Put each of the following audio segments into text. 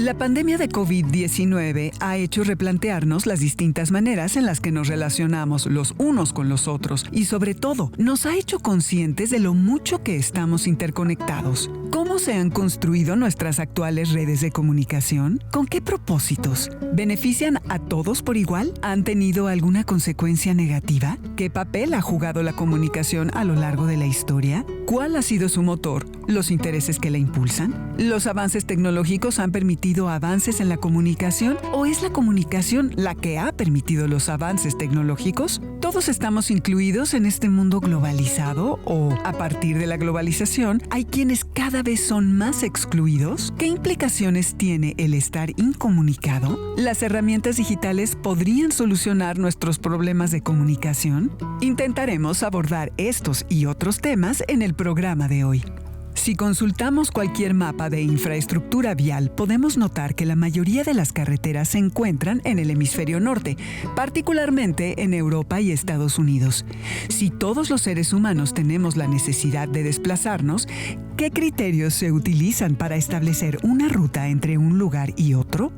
La pandemia de COVID-19 ha hecho replantearnos las distintas maneras en las que nos relacionamos los unos con los otros y, sobre todo, nos ha hecho conscientes de lo mucho que estamos interconectados. ¿Cómo se han construido nuestras actuales redes de comunicación? ¿Con qué propósitos? ¿Benefician a todos por igual? ¿Han tenido alguna consecuencia negativa? ¿Qué papel ha jugado la comunicación a lo largo de la historia? ¿Cuál ha sido su motor? ¿Los intereses que la impulsan? ¿Los avances tecnológicos han permitido avances en la comunicación o es la comunicación la que ha permitido los avances tecnológicos? ¿Todos estamos incluidos en este mundo globalizado o, a partir de la globalización, hay quienes cada vez son más excluidos? ¿Qué implicaciones tiene el estar incomunicado? ¿Las herramientas digitales podrían solucionar nuestros problemas de comunicación? Intentaremos abordar estos y otros temas en el programa de hoy. Si consultamos cualquier mapa de infraestructura vial, podemos notar que la mayoría de las carreteras se encuentran en el hemisferio norte, particularmente en Europa y Estados Unidos. Si todos los seres humanos tenemos la necesidad de desplazarnos, ¿qué criterios se utilizan para establecer una ruta entre un lugar y otro?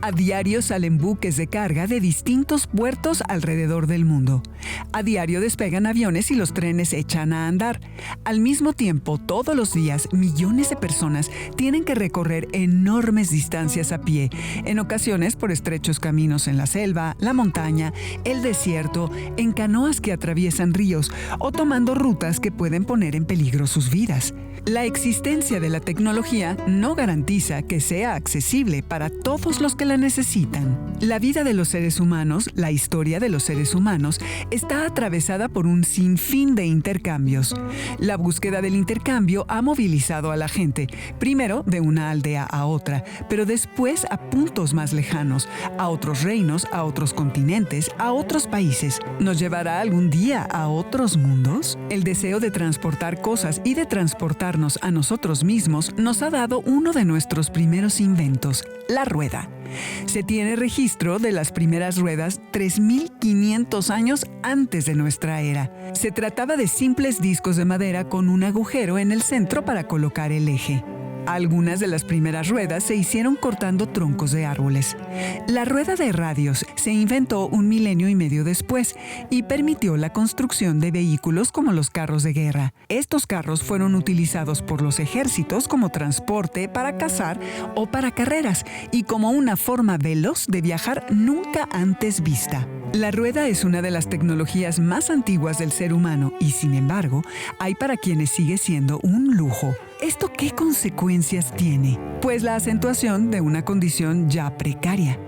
A diario salen buques de carga de distintos puertos alrededor del mundo. A diario despegan aviones y los trenes echan a andar. Al mismo tiempo, todos los días, millones de personas tienen que recorrer enormes distancias a pie, en ocasiones por estrechos caminos en la selva, la montaña, el desierto, en canoas que atraviesan ríos o tomando rutas que pueden poner en peligro sus vidas. La existencia de la tecnología no garantiza que sea accesible para todos los que la necesitan. La vida de los seres humanos, la historia de los seres humanos, está atravesada por un sinfín de intercambios. La búsqueda del intercambio ha movilizado a la gente, primero de una aldea a otra, pero después a puntos más lejanos, a otros reinos, a otros continentes, a otros países. ¿Nos llevará algún día a otros mundos? El deseo de transportar cosas y de transportarnos a nosotros mismos nos ha dado uno de nuestros primeros inventos, la rueda. Se tiene registro de las primeras ruedas 3.500 años antes de nuestra era. Se trataba de simples discos de madera con un agujero en el centro para colocar el eje. Algunas de las primeras ruedas se hicieron cortando troncos de árboles. La rueda de radios se inventó 1,5 milenios después y permitió la construcción de vehículos como los carros de guerra. Estos carros fueron utilizados por los ejércitos como transporte para cazar o para carreras y como una forma veloz de viajar nunca antes vista. La rueda es una de las tecnologías más antiguas del ser humano y, sin embargo, hay para quienes sigue siendo un lujo. ¿Esto qué consecuencias tiene? Pues la acentuación de una condición ya precaria.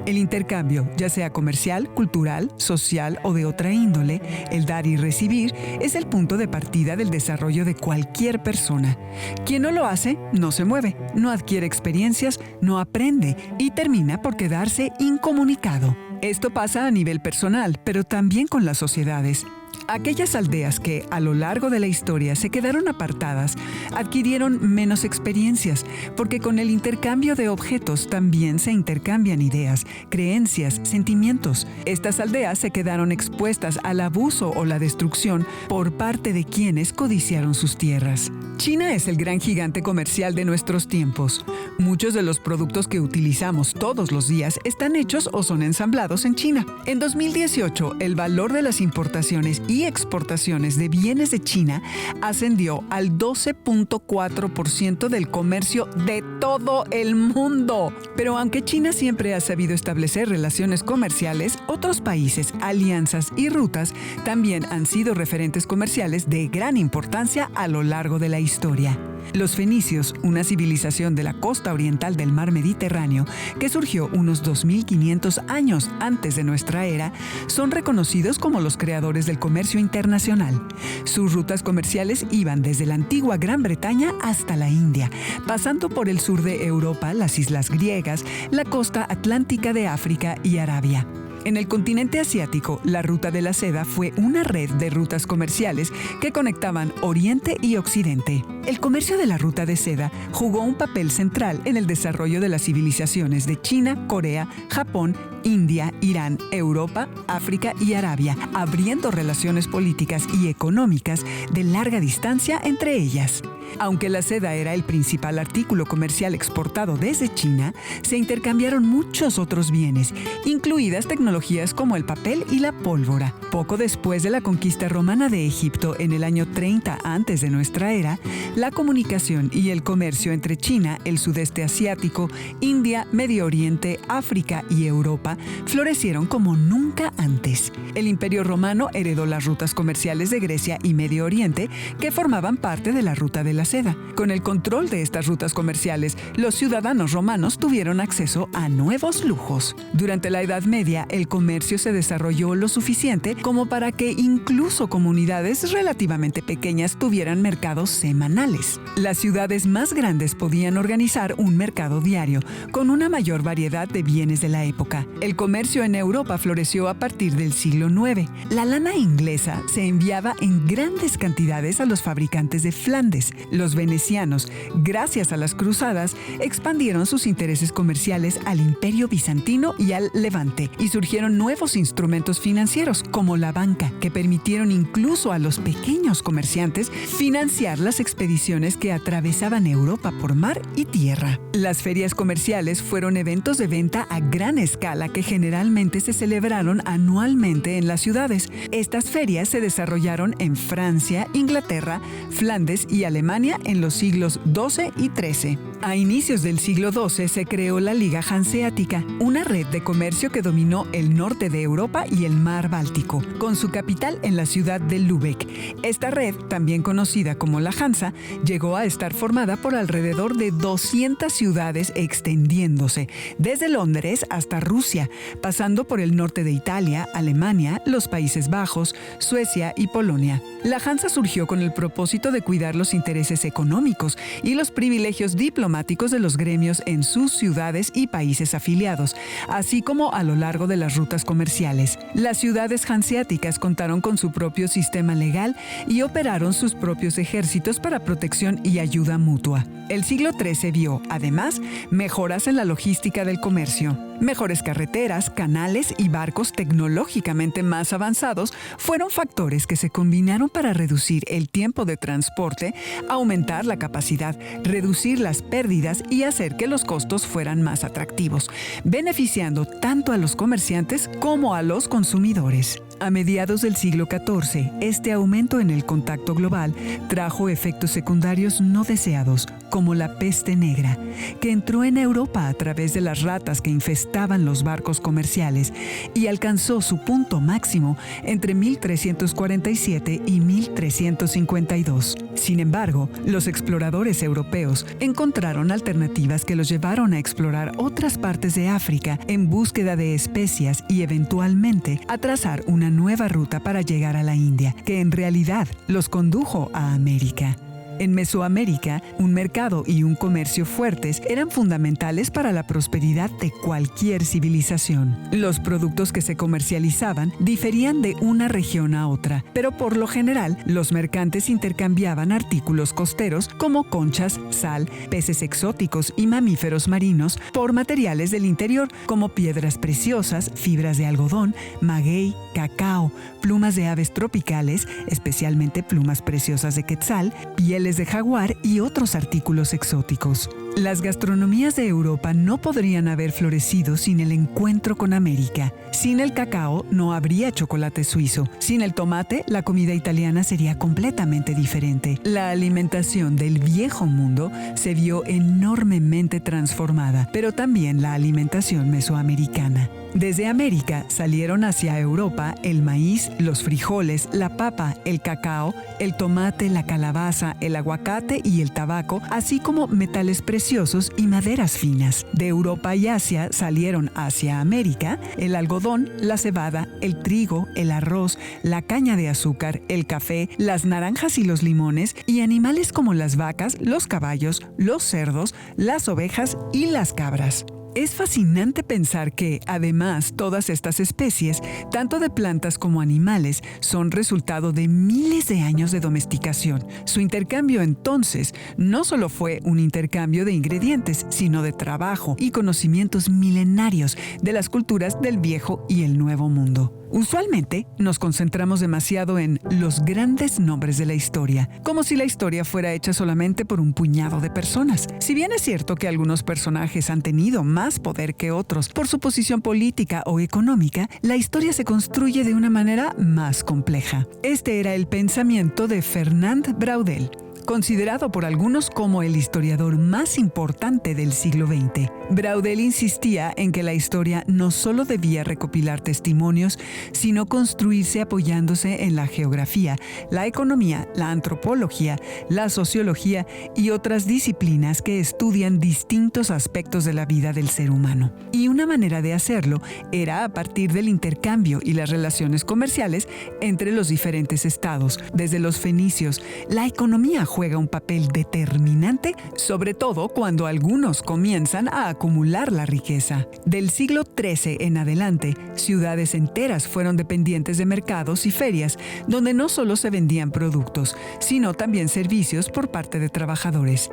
El intercambio, ya sea comercial, cultural, social o de otra índole, el dar y recibir, es el punto de partida del desarrollo de cualquier persona. Quien no lo hace, no se mueve, no adquiere experiencias, no aprende y termina por quedarse incomunicado. Esto pasa a nivel personal, pero también con las sociedades. Aquellas aldeas que, a lo largo de la historia, se quedaron apartadas, adquirieron menos experiencias, porque con el intercambio de objetos también se intercambian ideas, creencias, sentimientos. Estas aldeas se quedaron expuestas al abuso o la destrucción por parte de quienes codiciaron sus tierras. China es el gran gigante comercial de nuestros tiempos. Muchos de los productos que utilizamos todos los días están hechos o son ensamblados en China. En 2018, el valor de las importaciones y exportaciones de bienes de China ascendió al 12.4% del comercio de todo el mundo. Pero aunque China siempre ha sabido establecer relaciones comerciales, otros países, alianzas y rutas también han sido referentes comerciales de gran importancia a lo largo de la historia. Los fenicios, una civilización de la costa oriental del mar Mediterráneo que surgió unos 2.500 años antes de nuestra era, son reconocidos como los creadores del comercio internacional. Sus rutas comerciales iban desde la antigua Gran Bretaña hasta la India, pasando por el sur de Europa, las islas griegas, la costa atlántica de África y Arabia. En el continente asiático, la Ruta de la Seda fue una red de rutas comerciales que conectaban Oriente y Occidente. El comercio de la Ruta de Seda jugó un papel central en el desarrollo de las civilizaciones de China, Corea, Japón, India, Irán, Europa, África y Arabia, abriendo relaciones políticas y económicas de larga distancia entre ellas. Aunque la seda era el principal artículo comercial exportado desde China, se intercambiaron muchos otros bienes, incluidas tecnologías como el papel y la pólvora. Poco después de la conquista romana de Egipto en el año 30 antes de nuestra era, la comunicación y el comercio entre China, el sudeste asiático, India, Medio Oriente, África y Europa florecieron como nunca antes. El Imperio Romano heredó las rutas comerciales de Grecia y Medio Oriente, que formaban parte de la Ruta de la Seda. Con el control de estas rutas comerciales, los ciudadanos romanos tuvieron acceso a nuevos lujos. Durante la Edad Media, el comercio se desarrolló lo suficiente como para que incluso comunidades relativamente pequeñas tuvieran mercados semanales. Las ciudades más grandes podían organizar un mercado diario, con una mayor variedad de bienes de la época. El comercio en Europa floreció a partir del siglo IX. La lana inglesa se enviaba en grandes cantidades a los fabricantes de Flandes. Los venecianos, gracias a las cruzadas, expandieron sus intereses comerciales al Imperio Bizantino y al Levante, y surgieron nuevos instrumentos financieros, como la banca, que permitieron incluso a los pequeños comerciantes financiar las expediciones que atravesaban Europa por mar y tierra. Las ferias comerciales fueron eventos de venta a gran escala que generalmente se celebraron anualmente en las ciudades. Estas ferias se desarrollaron en Francia, Inglaterra, Flandes y Alemania en los siglos XII y XIII. A inicios del siglo XII se creó la Liga Hanseática, una red de comercio que dominó el norte de Europa y el mar Báltico, con su capital en la ciudad de Lübeck. Esta red, también conocida como la Hansa, llegó a estar formada por alrededor de 200 ciudades, extendiéndose desde Londres hasta Rusia, pasando por el norte de Italia, Alemania, los Países Bajos, Suecia y Polonia. La Hansa surgió con el propósito de cuidar los intereses económicos y los privilegios diplomáticos de los gremios en sus ciudades y países afiliados, así como a lo largo de las rutas comerciales. Las ciudades hanseáticas contaron con su propio sistema legal y operaron sus propios ejércitos para protección y ayuda mutua. El siglo XIII vio, además, mejoras en la logística del comercio. Mejores carreteras, canales y barcos tecnológicamente más avanzados fueron factores que se combinaron para reducir el tiempo de transporte, aumentar la capacidad, reducir las pérdidas y hacer que los costos fueran más atractivos, beneficiando tanto a los comerciantes como a los consumidores. A mediados del siglo XIV, este aumento en el contacto global trajo efectos secundarios no deseados, como la peste negra, que entró en Europa a través de las ratas que infestaban los barcos comerciales y alcanzó su punto máximo entre 1347 y 1352. Sin embargo, los exploradores europeos encontraron alternativas que los llevaron a explorar otras partes de África en búsqueda de especias y eventualmente a trazar una nueva ruta para llegar a la India, que en realidad los condujo a América. En Mesoamérica, un mercado y un comercio fuertes eran fundamentales para la prosperidad de cualquier civilización. Los productos que se comercializaban diferían de una región a otra, pero por lo general, los mercantes intercambiaban artículos costeros como conchas, sal, peces exóticos y mamíferos marinos por materiales del interior como piedras preciosas, fibras de algodón, maguey, cacao, plumas de aves tropicales, especialmente plumas preciosas de quetzal, pieles de jaguar y otros artículos exóticos. Las gastronomías de Europa no podrían haber florecido sin el encuentro con América. Sin el cacao no habría chocolate suizo. Sin el tomate, la comida italiana sería completamente diferente. La alimentación del viejo mundo se vio enormemente transformada, pero también la alimentación mesoamericana. Desde América salieron hacia Europa el maíz, los frijoles, la papa, el cacao, el tomate, la calabaza, el aguacate y el tabaco, así como metales preciosos y maderas finas. De Europa y Asia salieron hacia América el algodón, la cebada, el trigo, el arroz, la caña de azúcar, el café, las naranjas y los limones, y animales como las vacas, los caballos, los cerdos, las ovejas y las cabras. Es fascinante pensar que, además, todas estas especies, tanto de plantas como animales, son resultado de miles de años de domesticación. Su intercambio, entonces, no solo fue un intercambio de ingredientes, sino de trabajo y conocimientos milenarios de las culturas del Viejo y el Nuevo Mundo. Usualmente nos concentramos demasiado en los grandes nombres de la historia, como si la historia fuera hecha solamente por un puñado de personas. Si bien es cierto que algunos personajes han tenido más poder que otros por su posición política o económica, la historia se construye de una manera más compleja. Este era el pensamiento de Fernand Braudel, considerado por algunos como el historiador más importante del siglo XX. Braudel insistía en que la historia no solo debía recopilar testimonios, sino construirse apoyándose en la geografía, la economía, la antropología, la sociología y otras disciplinas que estudian distintos aspectos de la vida del ser humano. Y una manera de hacerlo era a partir del intercambio y las relaciones comerciales entre los diferentes estados. Desde los fenicios, la economía juega un papel determinante, sobre todo cuando algunos comienzan a acumular la riqueza. Del siglo XIII en adelante, ciudades enteras fueron dependientes de mercados y ferias, donde no solo se vendían productos, sino también servicios por parte de trabajadores.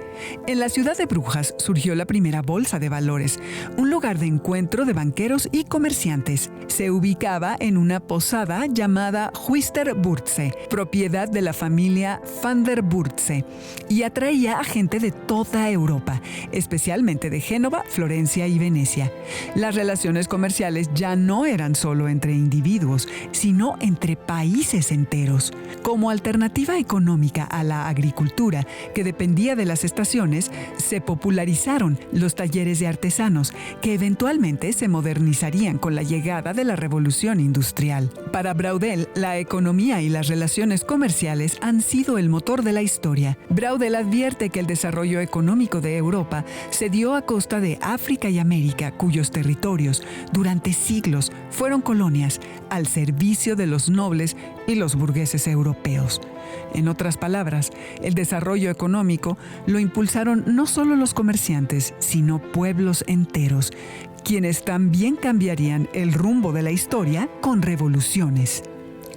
En la ciudad de Brujas surgió la primera bolsa de valores, un lugar de encuentro de banqueros y comerciantes. Se ubicaba en una posada llamada Huisterburtse, propiedad de la familia Van der Burtse, y atraía a gente de toda Europa, especialmente de Génova, Florencia y Venecia. Las relaciones comerciales ya no eran solo entre individuos, sino entre países enteros. Como alternativa económica a la agricultura, que dependía de las estaciones, se popularizaron los talleres de artesanos, que eventualmente se modernizarían con la llegada de la Revolución Industrial. Para Braudel, la economía y las relaciones comerciales han sido el motor de la historia. Braudel advierte que el desarrollo económico de Europa se dio a costa de África y América, cuyos territorios durante siglos fueron colonias al servicio de los nobles y los burgueses europeos. En otras palabras, el desarrollo económico lo impulsaron no solo los comerciantes, sino pueblos enteros, quienes también cambiarían el rumbo de la historia con revoluciones.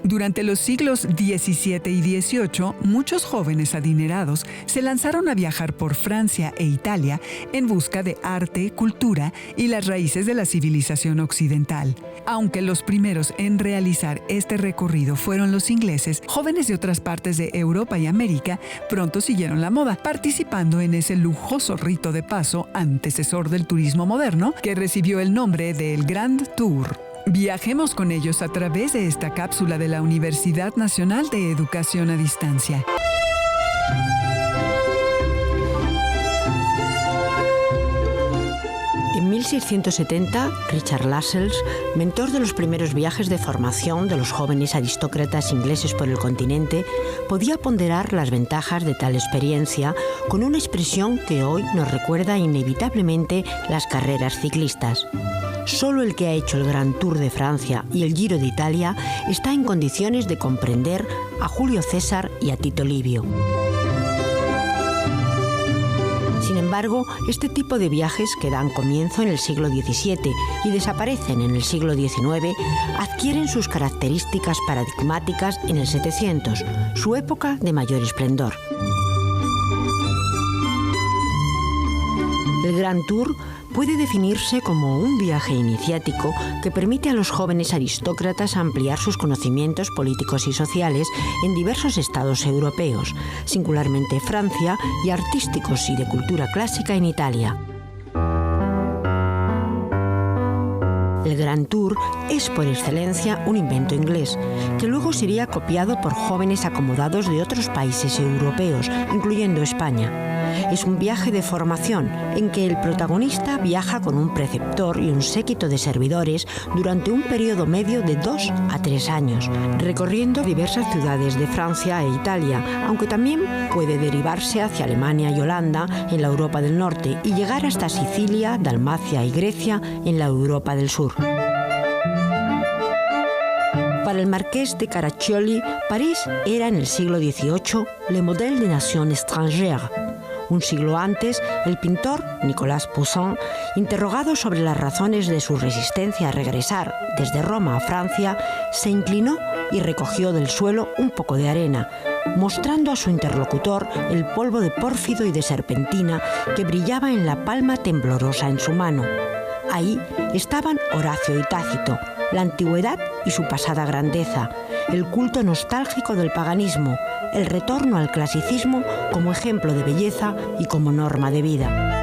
Durante los siglos XVII y XVIII, muchos jóvenes adinerados se lanzaron a viajar por Francia e Italia en busca de arte, cultura y las raíces de la civilización occidental. Aunque los primeros en realizar este recorrido fueron los ingleses, jóvenes de otras partes de Europa y América pronto siguieron la moda, participando en ese lujoso rito de paso, antecesor del turismo moderno, que recibió el nombre del Grand Tour. Viajemos con ellos a través de esta cápsula de la Universidad Nacional de Educación a Distancia. En 1670, Richard Lascelles, mentor de los primeros viajes de formación de los jóvenes aristócratas ingleses por el continente, podía ponderar las ventajas de tal experiencia con una expresión que hoy nos recuerda inevitablemente las carreras ciclistas. Solo el que ha hecho el Gran Tour de Francia y el Giro de Italia está en condiciones de comprender a Julio César y a Tito Livio. Sin embargo, este tipo de viajes que dan comienzo en el siglo XVII y desaparecen en el siglo XIX adquieren sus características paradigmáticas en el 700, su época de mayor esplendor. El Grand Tour puede definirse como un viaje iniciático que permite a los jóvenes aristócratas ampliar sus conocimientos políticos y sociales en diversos estados europeos, singularmente Francia, y artísticos y de cultura clásica en Italia. El Grand Tour es por excelencia un invento inglés, que luego sería copiado por jóvenes acomodados de otros países europeos, incluyendo España. Es un viaje de formación en que el protagonista viaja con un preceptor y un séquito de servidores durante un periodo medio de 2 a 3 años, recorriendo diversas ciudades de Francia e Italia, aunque también puede derivarse hacia Alemania y Holanda en la Europa del Norte y llegar hasta Sicilia, Dalmacia y Grecia en la Europa del Sur. Para el marqués de Caraccioli, París era en el siglo XVIII le modèle de nation étrangère, Un siglo antes, el pintor Nicolas Poussin, interrogado sobre las razones de su resistencia a regresar desde Roma a Francia, se inclinó y recogió del suelo un poco de arena, mostrando a su interlocutor el polvo de pórfido y de serpentina que brillaba en la palma temblorosa en su mano. Ahí estaban Horacio y Tácito, la antigüedad y su pasada grandeza, el culto nostálgico del paganismo, el retorno al clasicismo como ejemplo de belleza y como norma de vida.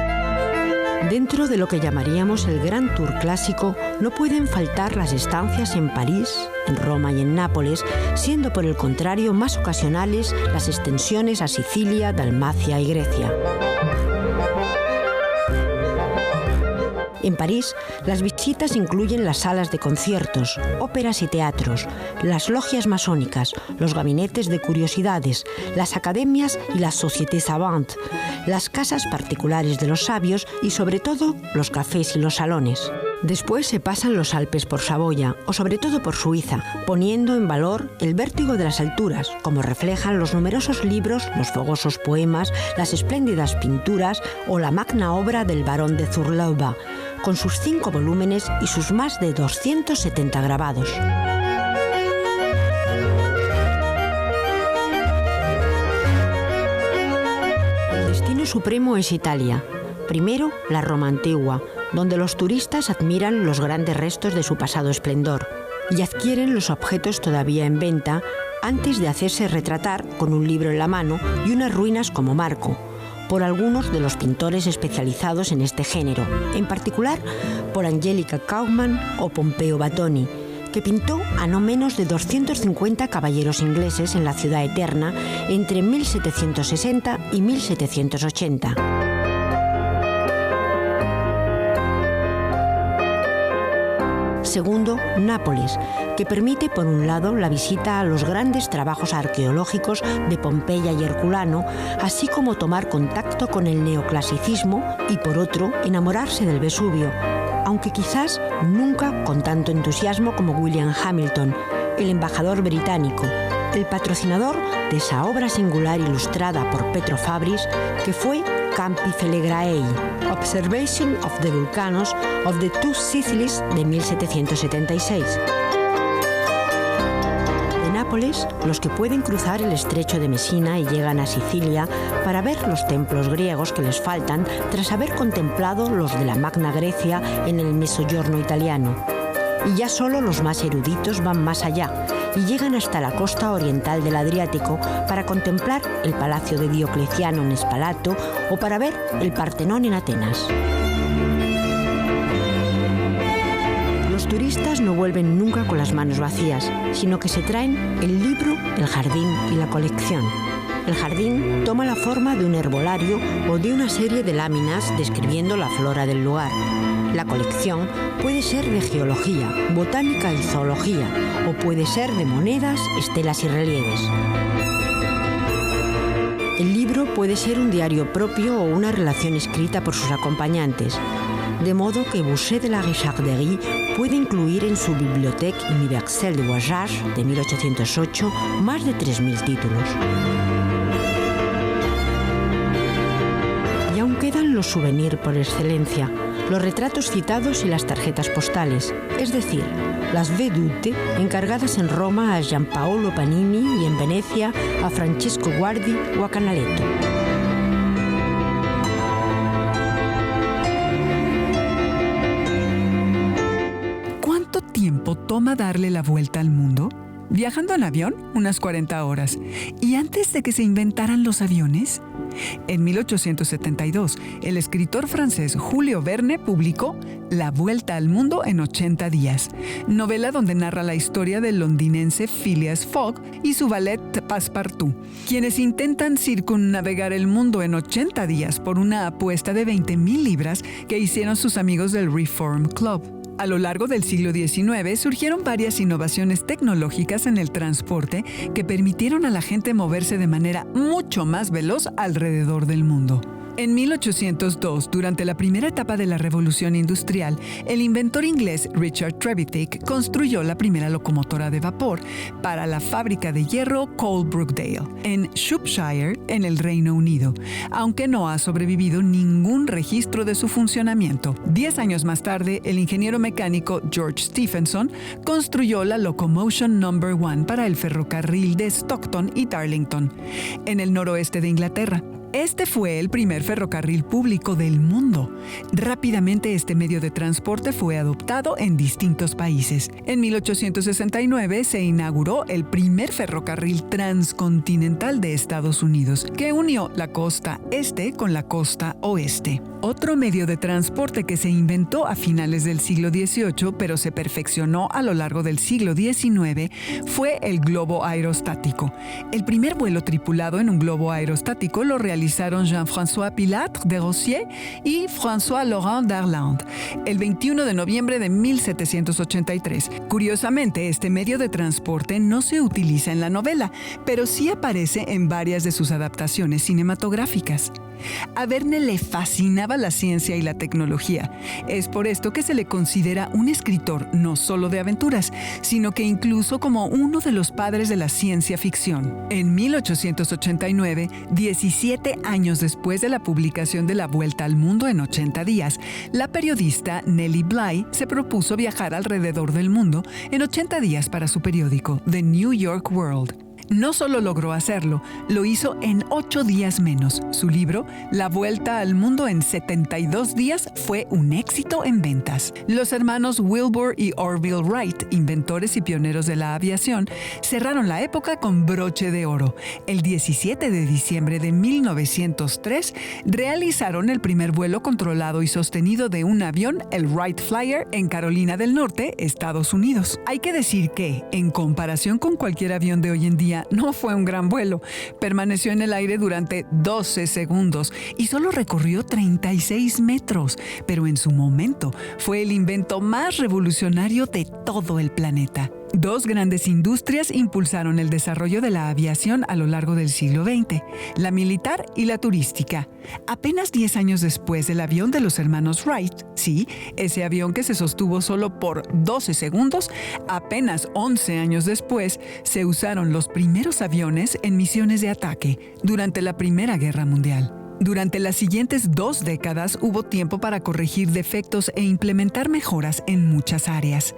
Dentro de lo que llamaríamos el Gran Tour clásico, no pueden faltar las estancias en París, en Roma y en Nápoles, siendo por el contrario más ocasionales las extensiones a Sicilia, Dalmacia y Grecia. En París, las visitas incluyen las salas de conciertos, óperas y teatros, las logias masónicas, los gabinetes de curiosidades, las academias y las sociétés savantes, las casas particulares de los sabios y, sobre todo, los cafés y los salones. Después se pasan los Alpes por Saboya, o sobre todo por Suiza, poniendo en valor el vértigo de las alturas, como reflejan los numerosos libros, los fogosos poemas, las espléndidas pinturas o la magna obra del barón de Zurlauba, con sus 5 volúmenes y sus más de 270 grabados. El destino supremo es Italia. Primero, la Roma antigua, donde los turistas admiran los grandes restos de su pasado esplendor y adquieren los objetos todavía en venta antes de hacerse retratar con un libro en la mano y unas ruinas como marco, por algunos de los pintores especializados en este género, en particular por Angelica Kauffman o Pompeo Batoni, que pintó a no menos de 250 caballeros ingleses en la Ciudad Eterna entre 1760 y 1780. Segundo, Nápoles, que permite por un lado la visita a los grandes trabajos arqueológicos de Pompeya y Herculano, así como tomar contacto con el neoclasicismo y por otro enamorarse del Vesubio, aunque quizás nunca con tanto entusiasmo como William Hamilton, el embajador británico, el patrocinador de esa obra singular ilustrada por Petro Fabris que fue Campi Flegraei, Observation of the Volcanoes of the Two Sicilies de 1776. De Nápoles, los que pueden cruzar el estrecho de Mesina y llegan a Sicilia para ver los templos griegos que les faltan tras haber contemplado los de la Magna Grecia en el Mezzogiorno italiano. Y ya solo los más eruditos van más allá y llegan hasta la costa oriental del Adriático para contemplar el palacio de Diocleciano en Spalato o para ver el Partenón en Atenas. Los turistas no vuelven nunca con las manos vacías, sino que se traen el libro, el jardín y la colección. El jardín toma la forma de un herbolario o de una serie de láminas describiendo la flora del lugar. La colección puede ser de geología, botánica y zoología, o puede ser de monedas, estelas y relieves. El libro puede ser un diario propio o una relación escrita por sus acompañantes, de modo que Boucher de la Richarderie puede incluir en su Bibliothèque universelle de Voyage de 1808 más de 3.000 títulos. Y aún quedan los souvenirs por excelencia, los retratos citados y las tarjetas postales, es decir, las vedute encargadas en Roma a Giampaolo Panini y en Venecia a Francesco Guardi o a Canaletto. ¿Cuánto tiempo toma darle la vuelta al mundo? Viajando en avión, unas 40 horas. ¿Y antes de que se inventaran los aviones? En 1872, el escritor francés Julio Verne publicó La Vuelta al Mundo en 80 días, novela donde narra la historia del londinense Phileas Fogg y su valet Passepartout, quienes intentan circunnavegar el mundo en 80 días por una apuesta de 20,000 libras que hicieron sus amigos del Reform Club. A lo largo del siglo XIX surgieron varias innovaciones tecnológicas en el transporte que permitieron a la gente moverse de manera mucho más veloz alrededor del mundo. En 1802, durante la primera etapa de la Revolución Industrial, el inventor inglés Richard Trevithick construyó la primera locomotora de vapor para la fábrica de hierro Coalbrookdale, en Shropshire, en el Reino Unido, aunque no ha sobrevivido ningún registro de su funcionamiento. 10 años más tarde, el ingeniero mecánico George Stephenson construyó la Locomotion No. 1 para el ferrocarril de Stockton y Darlington, en el noroeste de Inglaterra. Este fue el primer ferrocarril público del mundo. Rápidamente este medio de transporte fue adoptado en distintos países. En 1869 se inauguró el primer ferrocarril transcontinental de Estados Unidos, que unió la costa este con la costa oeste. Otro medio de transporte que se inventó a finales del siglo XVIII, pero se perfeccionó a lo largo del siglo XIX, fue el globo aerostático. El primer vuelo tripulado en un globo aerostático lo realizaron Jean-François Pilatre de Rossier y François-Laurent Darlande el 21 de noviembre de 1783. Curiosamente, este medio de transporte no se utiliza en la novela, pero sí aparece en varias de sus adaptaciones cinematográficas. A Verne le fascinaba la ciencia y la tecnología. Es por esto que se le considera un escritor no solo de aventuras, sino que incluso como uno de los padres de la ciencia ficción. En 1889, 17 años después de la publicación de La Vuelta al Mundo en 80 días, la periodista Nellie Bly se propuso viajar alrededor del mundo en 80 días para su periódico, The New York World. No solo logró hacerlo, lo hizo en 8 días menos. Su libro, La Vuelta al Mundo en 72 días, fue un éxito en ventas. Los hermanos Wilbur y Orville Wright, inventores y pioneros de la aviación, cerraron la época con broche de oro. El 17 de diciembre de 1903, realizaron el primer vuelo controlado y sostenido de un avión, el Wright Flyer, en Carolina del Norte, Estados Unidos. Hay que decir que, en comparación con cualquier avión de hoy en día, no fue un gran vuelo. Permaneció en el aire durante 12 segundos y solo recorrió 36 metros, pero en su momento fue el invento más revolucionario de todo el planeta. Dos grandes industrias impulsaron el desarrollo de la aviación a lo largo del siglo XX, la militar y la turística. Apenas 10 años después del avión de los hermanos Wright, sí, ese avión que se sostuvo solo por 12 segundos, apenas 11 años después se usaron los primeros aviones en misiones de ataque durante la Primera Guerra Mundial. Durante las siguientes 2 décadas hubo tiempo para corregir defectos e implementar mejoras en muchas áreas.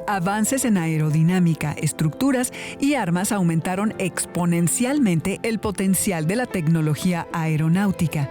Avances en aerodinámica, estructuras y armas aumentaron exponencialmente el potencial de la tecnología aeronáutica.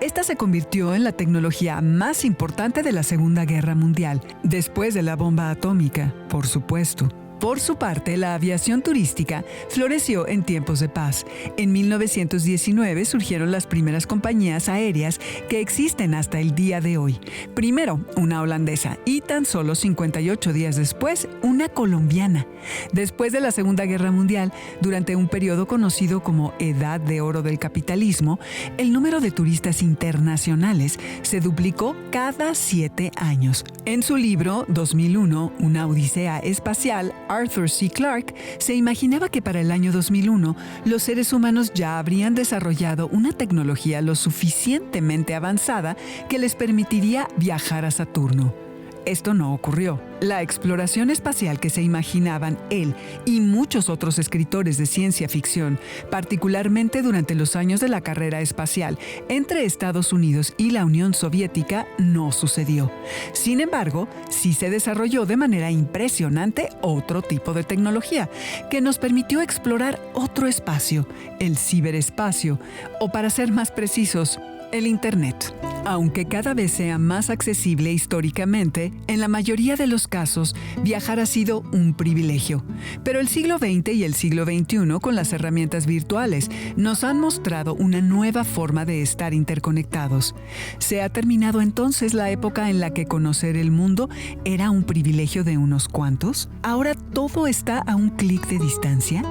Esta se convirtió en la tecnología más importante de la Segunda Guerra Mundial, después de la bomba atómica, por supuesto. Por su parte, la aviación turística floreció en tiempos de paz. En 1919 surgieron las primeras compañías aéreas que existen hasta el día de hoy. Primero, una holandesa y tan solo 58 días después, una colombiana. Después de la Segunda Guerra Mundial, durante un periodo conocido como Edad de Oro del Capitalismo, el número de turistas internacionales se duplicó cada 7 años. En su libro 2001, Una Odisea Espacial, Arthur C. Clarke se imaginaba que para el año 2001 los seres humanos ya habrían desarrollado una tecnología lo suficientemente avanzada que les permitiría viajar a Saturno. Esto no ocurrió. La exploración espacial que se imaginaban él y muchos otros escritores de ciencia ficción, particularmente durante los años de la carrera espacial entre Estados Unidos y la Unión Soviética, no sucedió. Sin embargo, sí se desarrolló de manera impresionante otro tipo de tecnología que nos permitió explorar otro espacio, el ciberespacio, o para ser más precisos, el Internet. Aunque cada vez sea más accesible históricamente, en la mayoría de los casos, viajar ha sido un privilegio. Pero el siglo XX y el siglo XXI, con las herramientas virtuales, nos han mostrado una nueva forma de estar interconectados. ¿Se ha terminado entonces la época en la que conocer el mundo era un privilegio de unos cuantos? ¿Ahora todo está a un clic de distancia?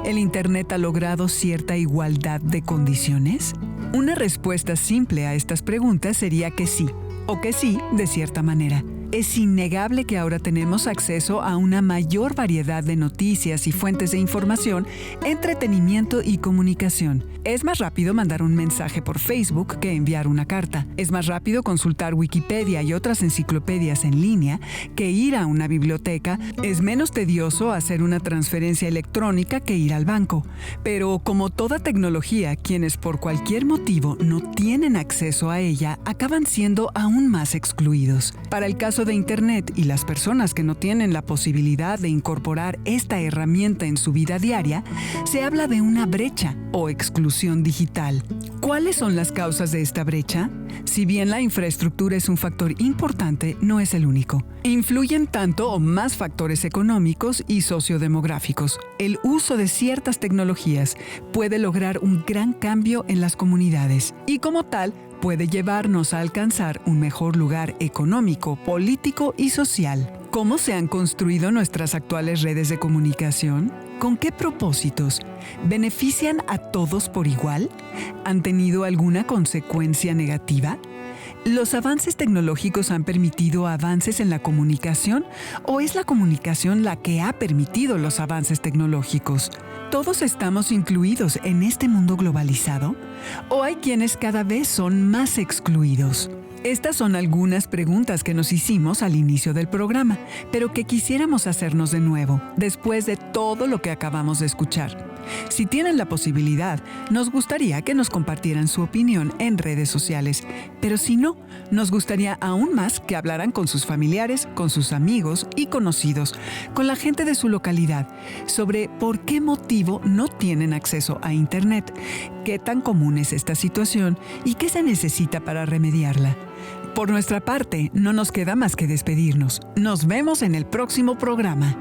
¿El Internet ha logrado cierta igualdad de condiciones? Una respuesta simple a estas preguntas sería que sí, o que sí, de cierta manera. Es innegable que ahora tenemos acceso a una mayor variedad de noticias y fuentes de información, entretenimiento y comunicación. Es más rápido mandar un mensaje por Facebook que enviar una carta. Es más rápido consultar Wikipedia y otras enciclopedias en línea que ir a una biblioteca. Es menos tedioso hacer una transferencia electrónica que ir al banco. Pero como toda tecnología, quienes por cualquier motivo no tienen acceso a ella acaban siendo aún más excluidos. Para el caso de Internet y las personas que no tienen la posibilidad de incorporar esta herramienta en su vida diaria, se habla de una brecha o exclusión digital. ¿Cuáles son las causas de esta brecha? Si bien la infraestructura es un factor importante, no es el único. Influyen tanto o más factores económicos y sociodemográficos. El uso de ciertas tecnologías puede lograr un gran cambio en las comunidades y como tal, puede llevarnos a alcanzar un mejor lugar económico, político y social. ¿Cómo se han construido nuestras actuales redes de comunicación? ¿Con qué propósitos? ¿Benefician a todos por igual? ¿Han tenido alguna consecuencia negativa? ¿Los avances tecnológicos han permitido avances en la comunicación o es la comunicación la que ha permitido los avances tecnológicos? ¿Todos estamos incluidos en este mundo globalizado? ¿O hay quienes cada vez son más excluidos? Estas son algunas preguntas que nos hicimos al inicio del programa, pero que quisiéramos hacernos de nuevo, después de todo lo que acabamos de escuchar. Si tienen la posibilidad, nos gustaría que nos compartieran su opinión en redes sociales, pero si no, nos gustaría aún más que hablaran con sus familiares, con sus amigos y conocidos, con la gente de su localidad, sobre por qué motivo no tienen acceso a Internet, qué tan común es esta situación y qué se necesita para remediarla. Por nuestra parte, no nos queda más que despedirnos. Nos vemos en el próximo programa.